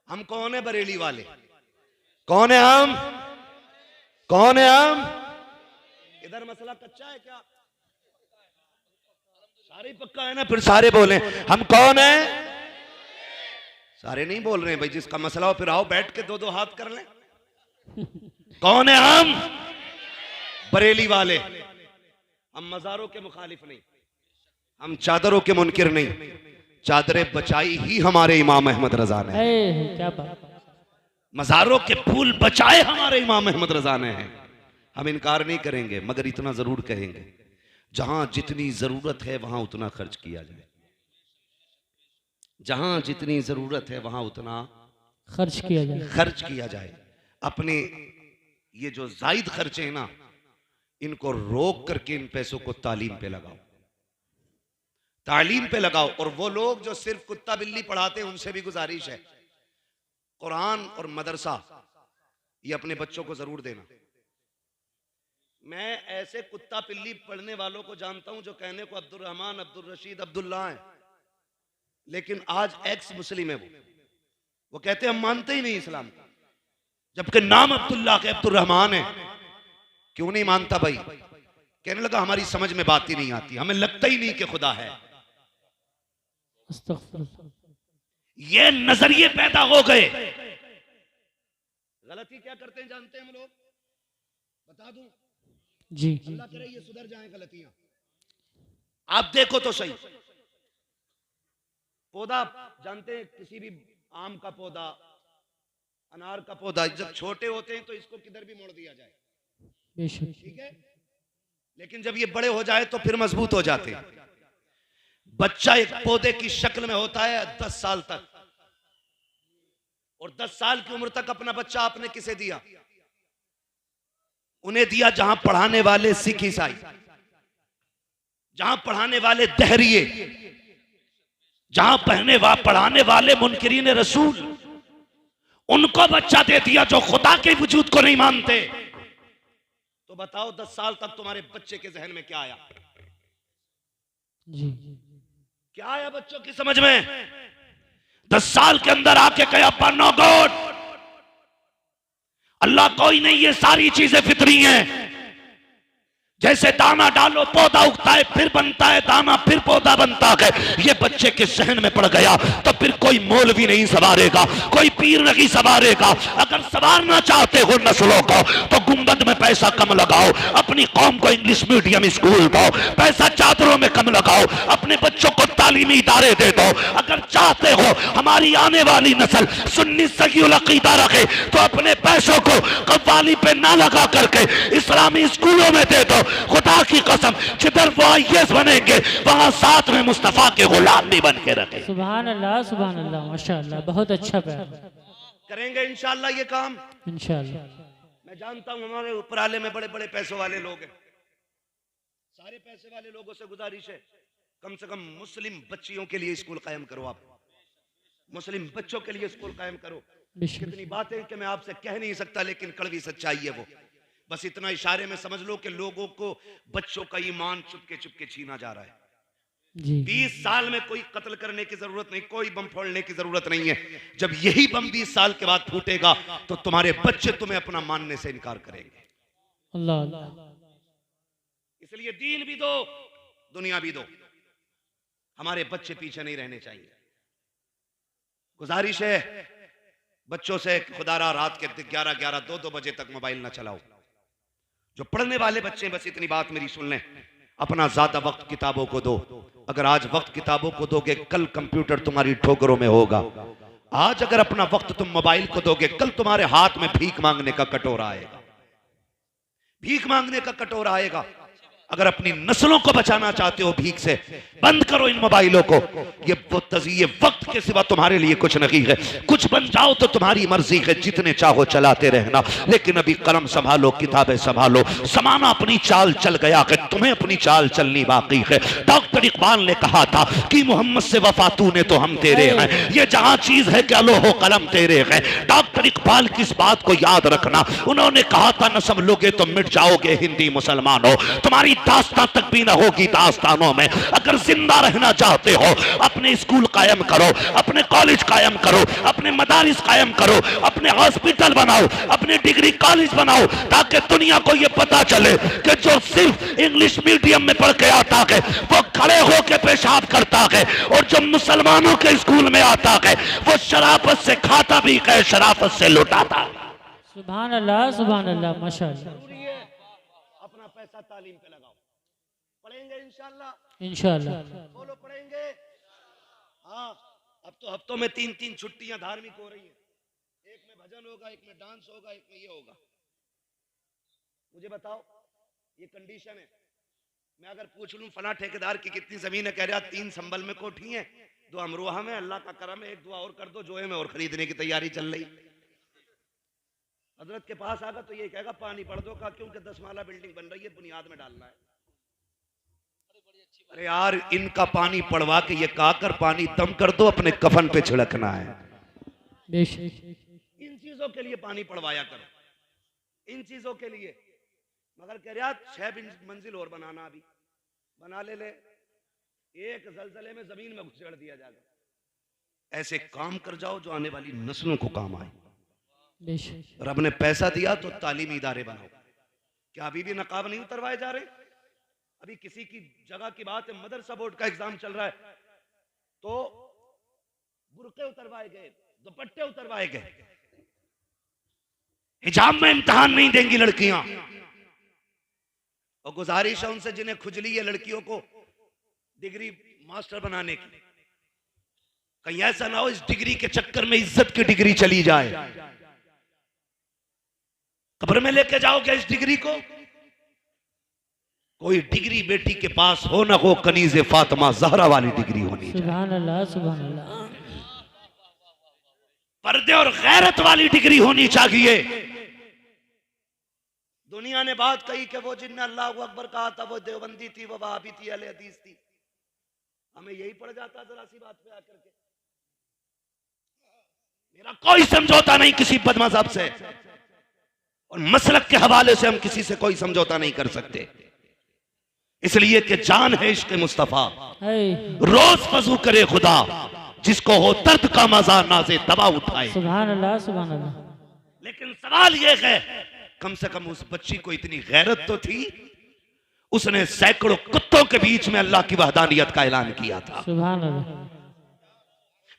हम कौन है बरेली वाले? कौन है हम? कौन है हम? इधर मसला कच्चा है क्या? सारे पक्का है ना? फिर सारे बोले हम कौन है? सारे नहीं बोल रहे हैं भाई। जिसका मसला हो फिर आओ बैठ के दो दो हाथ कर लें। कौन है हम? बरेली वाले। हम मजारों के मुखालिफ नहीं, हम चादरों के मुनकिर नहीं। चादरें बचाई ही हमारे इमाम अहमद रजा ने। क्या बात। मजारों के फूल बचाए हमारे इमाम अहमद रजा ने हैं। हम इनकार नहीं करेंगे, मगर इतना जरूर कहेंगे जहां जितनी जरूरत है वहां उतना खर्च किया जाए। जहां जितनी जरूरत है वहां उतना खर्च किया जाए। अपने ये जो जायद खर्चे हैं ना, इनको रोक करके इन पैसों को तालीम पे लगाओ, तालीम पे लगाओ। और वो लोग जो सिर्फ कुत्ता बिल्ली पढ़ाते हैं उनसे भी गुजारिश है, कुरान और मदरसा ये अपने बच्चों को जरूर देना। मैं ऐसे कुत्ता पिल्ली पढ़ने वालों को जानता हूं जो कहने को अब्दुल रहमान, अब्दुल रशीद, अब्दुल्ला है, लेकिन आज एक्स मुस्लिम है। वो कहते हैं हम मानते ही नहीं इस्लाम को, जबकि नाम अब्दुल्ला के अब्दुल रहमान है। क्यों नहीं मानता भाई? कहने लगा हमारी समझ में बात ही नहीं आती, हमें लगता ही नहीं कि खुदा है। ये नजरिए पैदा हो गए। गलती क्या करते हैं जानते हैं हम लोग? बता दूं जी, अल्लाह करे ये सुधर जाए गलतियां। आप देखो तो सही, पौधा जानते हैं, किसी भी आम का पौधा, अनार का पौधा जब छोटे होते हैं तो इसको किधर भी मोड़ दिया जाए, ठीक है, लेकिन जब ये बड़े हो जाए तो फिर मजबूत हो जाते हैं। बच्चा एक पौधे की शक्ल में होता है 10 साल तक, और 10 साल की उम्र तक अपना बच्चा आपने किसे दिया? उन्हें दिया जहां पढ़ाने वाले सिख ईसाई, जहां पढ़ाने वाले दहरिये, जहां पढ़ाने वाले मुनकिरीन रसूल, उनको बच्चा दे दिया जो खुदा के वजूद को नहीं मानते। तो बताओ 10 साल तक तुम्हारे बच्चे के जहन में क्या आया? जी, क्या आया बच्चों की समझ में? 10 साल के अंदर आके कहा अब्बा नो गॉड, अल्लाह कोई नहीं, ये सारी चीजें फितरी हैं। जैसे दाना डालो पौधा उगता है, फिर बनता है दाना, फिर पौधा बनता है। ये बच्चे के सहन में पड़ गया तो फिर कोई मौलवी नहीं संवारेगा, कोई पीर नहीं संवारेगा। अगर संवारना चाहते हो नस्लों को तो गुंबद में पैसा कम लगाओ, अपनी कौम को इंग्लिश मीडियम स्कूल दो, पैसा चादरों में कम लगाओ, अपने बच्चों को तालीमी इदारे दे दो। अगर चाहते हो हमारी आने वाली नस्ल सुन्नी सगीउल अकीदा रखे तो अपने पैसों को कव्वाली पे ना लगा करके इस्लामी स्कूलों में दे दो। खुदा की कसम, जिधर वो आईएएस बनेंगे वहां साथ में मुस्तफा के गुलाम भी बन के रखे। सुभान अल्लाह, सुभान अल्लाह, माशाअल्लाह, बहुत अच्छा बयान करेंगे इंशाअल्लाह ये काम, इंशाअल्लाह। मैं जानता हूं हमारे ऊपर आले में बड़े बड़े पैसों वाले लोग हैं। सारे पैसे वाले लोगों से गुजारिश है, कम से कम मुस्लिम बच्चियों के लिए स्कूल कायम करो। आप मुस्लिम बच्चों के लिए स्कूल कायम करो। कितनी बातें कि मैं आपसे कह नहीं सकता, लेकिन कड़वी सच्चाई है वो। बस इतना इशारे में समझ लो कि लोगों को बच्चों का ईमान चुपके चुपके छीना जा रहा है। जी, 20 साल में कोई कत्ल करने की जरूरत नहीं, कोई बम फोड़ने की जरूरत नहीं है। जब यही बम 20 साल के बाद फूटेगा तो तुम्हारे बच्चे तुम्हें अपना मानने से इनकार करेंगे। अल्लाह अल्लाह। इसलिए दीन भी दो, दुनिया भी दो, हमारे बच्चे पीछे नहीं रहने चाहिए। गुजारिश है बच्चों से, खुदारा रात के 11-11, 2-2 बजे तक मोबाइल ना चलाओ। जो पढ़ने वाले बच्चे, बस इतनी बात मेरी सुन लें, अपना ज्यादा वक्त किताबों को दो। अगर आज वक्त किताबों को दोगे, कल कंप्यूटर तुम्हारी ठोकरों में होगा। आज अगर अपना वक्त तुम मोबाइल को दोगे, कल तुम्हारे हाथ में भीख मांगने का कटोरा आएगा, भीख मांगने का कटोरा आएगा। अगर अपनी नस्लों को बचाना चाहते हो भीख से, बंद करो इन मोबाइलों को। ये वक्त के सिवा तुम्हारे लिए कुछ नहीं है। कुछ बन जाओ तो तुम्हारी मर्जी है, जितने चाहो चलाते रहना, लेकिन अभी कलम संभालो, किताबें संभालो। समाना अपनी चाल चल गया है, तुम्हें अपनी चाल चलनी बाकी है। डॉक्टर इकबाल ने कहा था कि मोहम्मद से वफा तूने तो हम तेरे हैं, ये जहां चीज है क्या लोहो कलम तेरे हैं। डॉक्टर इकबाल की इस बात को याद रखना। उन्होंने कहा था न समझोगे तो मिट जाओगे हिंदी मुसलमानों, तुम्हारी दास्तां तक भी ना होगी दास्तानों में। अगर जिंदा रहना चाहते हो अपने स्कूल कायम करो, अपने कॉलेज कायम करो, अपने मदारिस कायम करो, अपने हॉस्पिटल बनाओ, अपने डिग्री कॉलेज बनाओ, ताकि दुनिया को यह पता चले कि जो सिर्फ इंग्लिश मीडियम में पढ़ के आता है वो खड़े होकर पेशाब करता है, और जो मुसलमानों के स्कूल में आता है वो शराफत से खाता भी है, शराफत से लुटाता। सुभान अल्लाह, सुभान अल्लाह, माशाअल्लाह। अपना पैसा तालीम पे लगाओ, पढ़ेंगे इंशाअल्लाह, इंशाअल्लाह। बोलो पढ़ेंगे। हाँ, अब तो हफ्तों में 3-3 छुट्टियां धार्मिक हो रही हैं। एक में भजन होगा, एक में डांस होगा, एक में ये होगा। मुझे बताओ, ये कंडीशन है। मैं अगर पूछ लूं फला ठेकेदार की कितनी जमीन है, कह रहा 3 संभल में कोठी है, 2 अमरोहा में, अल्लाह का करम है, 1 दुआ और कर दो, जोए में और खरीदने की तैयारी चल रही। हजरत के पास आगा तो ये कहेगा पानी पड़ दो का, क्योंकि 10 माला बिल्डिंग बन रही है, बुनियाद में डालना है। अरे यार, इनका पानी पड़वा के ये काकर पानी दम कर दो, अपने कफन पे छिड़कना है। इन चीजों के लिए पानी पड़वाया करो, इन चीजों के लिए। मगर कह रहा 6 मंजिल और बनाना, अभी बना ले, एक जलजले में जमीन में घुसेड़ दिया जाएगा। ऐसे काम कर जाओ जो आने वाली नस्लों को काम आए। रब ने पैसा दिया तो तालीमी इदारे बनाओ। क्या अभी भी नकाब नहीं उतरवाए जा रहे? अभी किसी की जगह की बात है, मदरसा बोर्ड का एग्जाम चल रहा है तो बुर्के उतरवाए गए, दुपट्टे उतरवाए गए। हिजाब में इम्तिहान नहीं देंगी लड़कियां। और गुजारिश है उनसे जिन्हें खुजली है लड़कियों को डिग्री मास्टर बनाने की, कहीं ऐसा ना हो इस डिग्री के चक्कर में इज्जत की डिग्री चली जाए। कब्र में लेके जाओगे इस डिग्री को? कोई डिग्री बेटी के पास हो ना हो, कनीज़े फातिमा ज़हरा वाली डिग्री होनी चाहिए। सुभान अल्लाह, सुभान अल्लाह। पर्दे और गैरत वाली डिग्री होनी चाहिए। दुनिया ने बात कही कि वो जिन्ने अल्लाह अकबर कहा था वो देवबंदी थी, वो वहाबी थी, अहले हदीस थी। हमें यही पड़ जाता जरा सी बात पे आकर के। मेरा कोई समझौता नहीं किसी बदमज़हब से, और मसलक के हवाले से हम किसी से कोई समझौता नहीं कर सकते, इसलिए कि जान है इश्क मुस्तफा। रोज वजू करे खुदा, जिसको हो दर्द का मजा नाज़े दवा उठाए। सुभान अल्लाह, सुभान अल्लाह। लेकिन सवाल ये है, कम से कम उस बच्ची को इतनी गैरत तो थी, उसने सैकड़ों कुत्तों के बीच में अल्लाह की वहदानियत का ऐलान किया था। सुभान अल्लाह।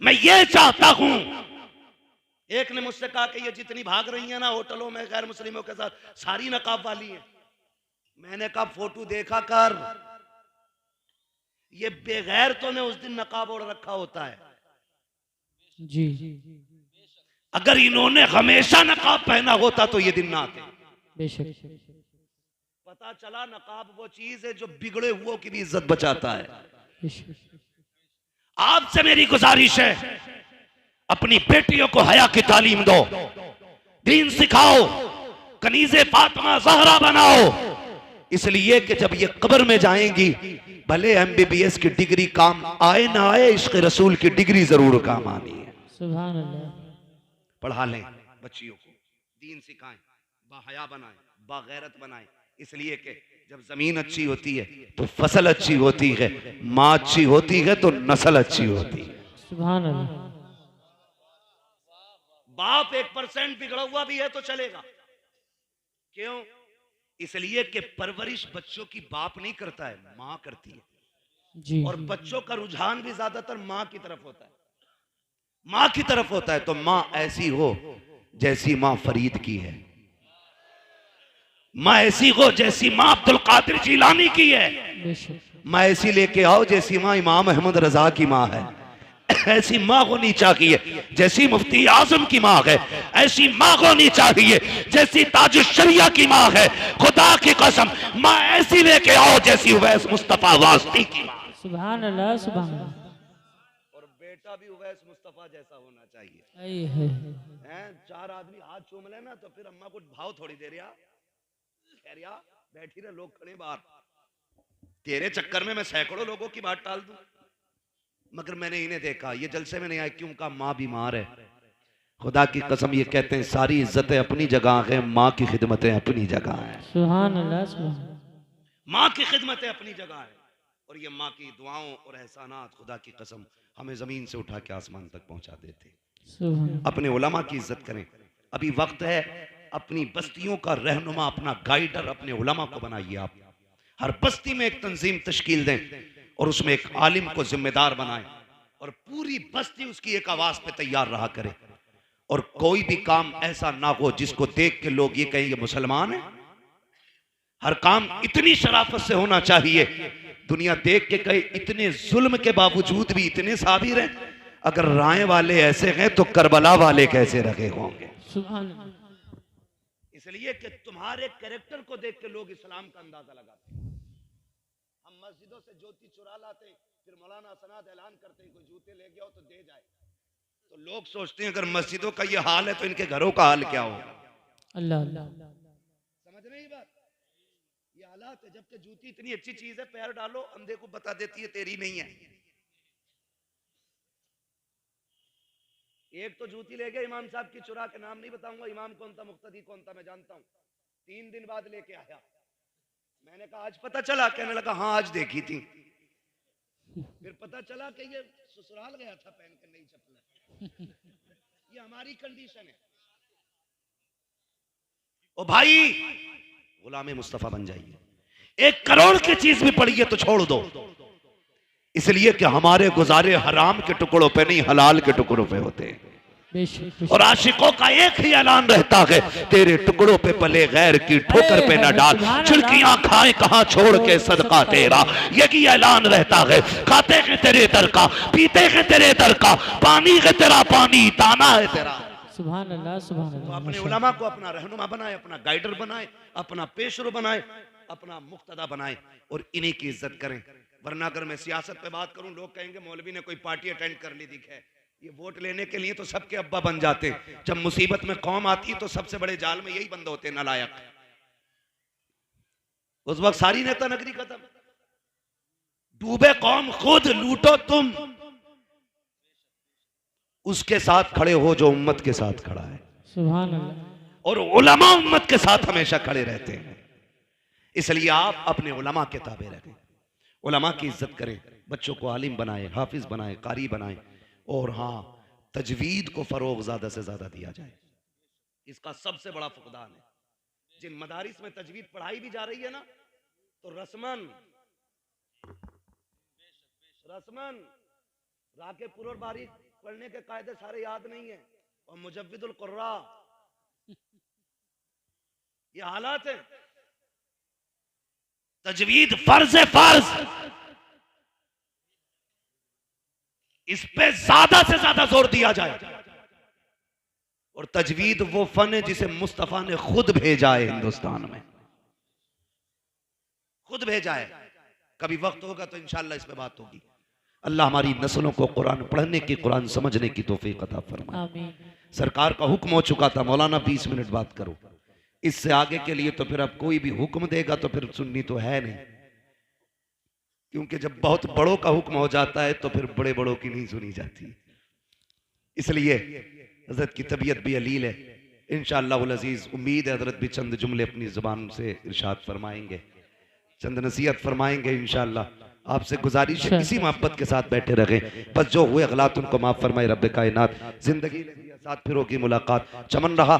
मैं ये चाहता हूं, एक ने मुझसे कहा कि ये जितनी भाग रही है ना होटलों में गैर मुस्लिमों के साथ, सारी नकाब वाली है। मैंने कहा फोटो देखा कर, ये बेगैरतों ने उस दिन नकाब ओढ़ रखा होता है। जी, अगर इन्होंने हमेशा नकाब पहना होता तो ये दिन ना आते। बेशक। पता चला नकाब वो चीज है जो बिगड़े हुओं की भी इज्जत बचाता है। आपसे मेरी गुजारिश है, अपनी बेटियों को हया की तालीम दो, दीन सिखाओ, कनीज़े फातिमा ज़हरा बनाओ। इसलिए कि जब ये कब्र में जाएंगी, भले MBBS की डिग्री काम आए ना आए, इश्क रसूल की डिग्री जरूर काम आनी है। सुभान अल्लाह। पढ़ा लें बच्चियों को, दीन सिखाएं, बाहया बनाएं, बागैरत बनाएं। इसलिए कि जब जमीन अच्छी होती है तो फसल अच्छी होती है, माँ अच्छी होती है तो नस्ल अच्छी होती है। सुभान अल्लाह। बाप 1% बिगड़ा हुआ भी है तो चलेगा। क्यों? इसलिए कि परवरिश बच्चों की बाप नहीं करता है, माँ करती है। जी। और बच्चों का रुझान भी ज्यादातर माँ की तरफ होता है, माँ की तरफ होता है। तो माँ ऐसी हो जैसी माँ फरीद की है, माँ ऐसी हो जैसी माँ अब्दुल कादिर जिलानी की है, माँ ऐसी लेके आओ जैसी माँ इमाम अहमद रजा की माँ है। ऐसी माँ होनी चाहिए जैसी मुफ्ती आजम की माँ है, ऐसी माँ होनी चाहिए जैसी ताजुश शरिया की माँ है। खुदा की कसम, माँ ऐसी लेके आओ जैसी उवैस मुस्तफा वास्ती की माँ। सुभान अल्लाह, सुभान अल्लाह। और बेटा भी उवैस मुस्तफा जैसा होना चाहिए। है। 4 आदमी हाथ चूम लेना तो फिर अम्मा कुछ भाव थोड़ी दे रहा, कह रहा बैठी रहे, लोग खड़े बाहर, तेरे चक्कर में मैं सैकड़ों लोगों की बात टाल दूं। मगर मैंने इन्हें देखा, ये जलसे में नहीं आए, क्यों? का माँ बीमार है। खुदा की कसम ये कहते हैं सारी इज्जतें अपनी जगह है, माँ की खिदमतें अपनी जगह है। सुभान अल्लाह, सुभान। माँ की खिदमतें अपनी जगह है, और ये माँ की दुआओं और एहसानात खुदा की कसम हमें जमीन से उठा के आसमान तक पहुंचा देते। अपने उलमा की इज्जत करें। अभी वक्त है, अपनी बस्तियों का रहनुमा, अपना गाइडर अपने उलमा को बनाइए। आप हर बस्ती में एक तंजीम तश्कील दें और उसमें एक आलिम को जिम्मेदार बनाएं, और पूरी बस्ती उसकी एक आवाज पे तैयार रहा करे। और कोई भी काम ऐसा ना हो जिसको देख के लोग ये कहें ये मुसलमान है। हर काम इतनी शराफत से होना चाहिए, दुनिया देख के कहे इतने जुल्म के बावजूद भी इतने साबिर हैं। अगर राय वाले ऐसे हैं तो करबला वाले कैसे रखे होंगे। इसलिए कि तुम्हारे कैरेक्टर को देख के लोग इस्लाम का अंदाजा लगाते हैं। हम मस्जिदों से ज्योति चुरा लाते हैं, फिर मौलाना सनाद ऐलान करते हैं कोई जूते ले गया हो तो दे जाए। तो लोग सोचते हैं अगर मस्जिदों का ये हाल है तो इनके घरों का हाल क्या होगा। अल्लाह अल्लाह। समझ रहे हैं बात? ये हालात है। जबकि जूती इतनी अच्छी चीज है, पैर डालो अंधे को बता देती है तेरी नहीं है। एक तो जूती ले गए इमाम साहब की चुरा के, नाम नहीं बताऊंगा इमाम कौन था, मुक्तदी कौन था, मैं जानता हूं। 3 दिन बाद लेके आया, मैंने कहा आज पता चला? कहने लगा हाँ आज देखी थी। फिर पता चला कि ये ससुराल गया था पहन के नई चप्पल। ये हमारी कंडीशन है। ओ भाई, गुलाम मुस्तफा बन जाइए। 1 करोड़ की चीज भी पड़ी है तो छोड़ दो, इसलिए कि हमारे गुजारे हराम के टुकड़ों पे नहीं, हलाल के टुकड़ों पे होते हैं। और आशिकों का एक ही ऐलान रहता है, तेरे टुकड़ों पे पले गैर की ठोकर पे न डाल, छिड़कियां खाए कहां छोड़ के सदका तेरा, यही ऐलान रहता है। खाते हैं तेरे दर का, पीते हैं तेरे दर का, पानी है तेरा पानी, दाना है तेरा। सुभान अल्लाह, सुभान तो अल्लाह। अपने उलमा को अपना रहनुमा बनाए, अपना गाइडर बनाए, अपना पेशरो बनाए, अपना मुक्तदा बनाए और इन्हीं की इज्जत करें। वरना अगर मैं सियासत पे बात करूं, लोग कहेंगे मौलवी ने कोई पार्टी अटेंड कर ली दिखे। ये वोट लेने के लिए तो सबके अब्बा बन जाते, जब मुसीबत में कौम आती तो सबसे बड़े जाल में यही बंद होते नालायक। उस वक्त सारी नेता नगरी खत्म, डूबे कौम खुद, लूटो तुम। उसके साथ खड़े हो जो उम्मत के साथ खड़ा है। सुभान अल्लाह। और उलमा उम्मत के साथ हमेशा खड़े रहते हैं। इसलिए आप अपने उलमा के ताबे रहें, उलमा की इज्जत करें, बच्चों को आलिम बनाए, हाफिज बनाए, कारी बनाए। और हाँ, तजवीद को फरोग ज्यादा से ज्यादा दिया जाए। इसका सबसे बड़ा फुकदान है। जिन मदारिस में तजवीद पढ़ाई भी जा रही है ना, तो रस्मन राके पुर और बारीक पढ़ने के कायदे सारे याद नहीं है, और मुजव्विदुल कुर्रा, ये हालात है। तजवीद फर्ज है, फर्ज। इस पे ज्यादा से ज्यादा जोर दिया जाए। और तजवीद वो फन है जिसे मुस्तफा ने खुद भेजा है हिंदुस्तान में, खुद भेजा है। कभी वक्त होगा तो इंशाअल्लाह इस पे बात होगी। अल्लाह हमारी नस्लों को कुरान पढ़ने की, कुरान समझने की तौफीक अता फरमाए। आमीन। सरकार का हुक्म हो चुका था, मौलाना 20 मिनट बात करो। इससे आगे के लिए तो फिर अब कोई भी हुक्म देगा तो फिर सुननी तो है नहीं, क्योंकि जब बहुत बड़ों का हुक्म हो जाता है तो फिर बड़े बड़ों की नहीं सुनी जाती। इसलिए हजरत की तबीयत भी अलील है। इंशाअल्लाह अज़ीज़ उम्मीद है हजरत भी चंद जुमले अपनी जुबान से इरशाद फरमाएंगे, चंद नसीहत फरमाएंगे इंशाअल्लाह। आपसे गुजारिश है किसी मोहब्बत के साथ बैठे रहें, बस जो हुए गलत उनको माफ फरमाए रब्बे कायनात। जिंदगी साथ फिर होगी मुलाकात, चमन रहा